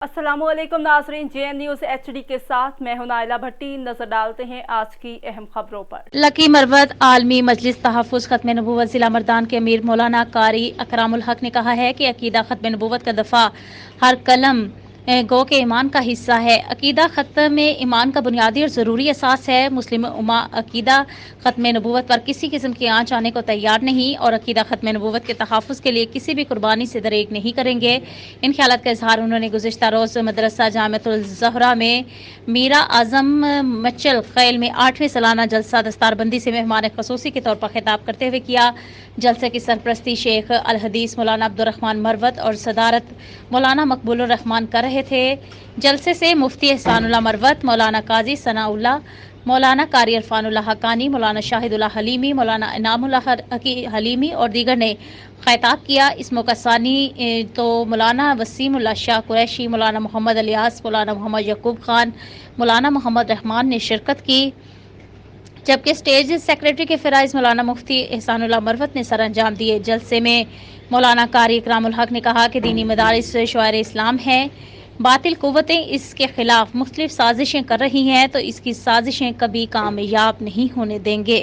अस्सलाम वालेकुम नाज़रीन, JN न्यूज़ HD के साथ मैं हूं नाइला भट्टी। नजर डालते हैं आज की अहम खबरों पर। लकी मरवत आलमी मजलिस तहफ़्फ़ुज़ ख़त्म नबूवत ज़िला मर्दान के अमीर मौलाना कारी अकरामुल हक ने कहा है कि अकीदा ख़त्म नबूवत का दफ़ा हर कलम गो के ईमान का हिस्सा है। अकीदा ख़त्म ईमान का बुनियादी और ज़रूरी असास है। मुस्लिम उम्मा अकीदा ख़त्म नबूवत पर किसी किस्म की आँच आने को तैयार नहीं और अकीदा ख़त्म नबूवत के तहफ़्फ़ुज़ के लिए किसी भी कुर्बानी से दरेक नहीं करेंगे। इन ख़यालात का इज़हार उन्होंने गुज़िश्ता रोज़ मदरसा जामिअतुल ज़हरा में मीरा आज़म मचल खैल में 8वें सालाना जलसा दस्तारबंदी से मेहमान ख़ुसूसी के तौर पर खिताब करते हुए किया। जलसे की सरपरस्ती शेख अल हदीस मौलाना अब्दुर्रहमान मरवत और सदारत मौलाना मकबूलुर रहमान कर रहे थे। जलसे से मुफ्ती एहसानुल्लाह मरवत, मौलाना काजी सनाउल्लाह, मौलाना कारी इरफानुल्लाह हकानी, मौलाना शाहिदुल्लाह हलीमी, मौलाना इनामुल्लाह हलीमी और दीगर ने खिताब किया। इस मौका सानी तो मौलाना वसीमुल्लाह शाह कुरैशी, मौलाना मोहम्मद अलियास, मौलाना मोहम्मद यकूब खान, मौलाना मोहम्मद रहमान ने शिरकत की, जबकि स्टेज सेक्रेटरी के फ़राइज़ मौलाना मुफ्ती एहसानुल्लाह मरवत ने सर अंजाम दिए। जलसे में मौलाना कारी इकरामुल हक ने कहा कि दीनी मदारिस शआइर इस्लाम है, बातिल कुव्वतें इसके खिलाफ मुख्तलिफ साजिशें कर रही हैं तो इसकी साजिशें कभी कामयाब नहीं होने देंगे।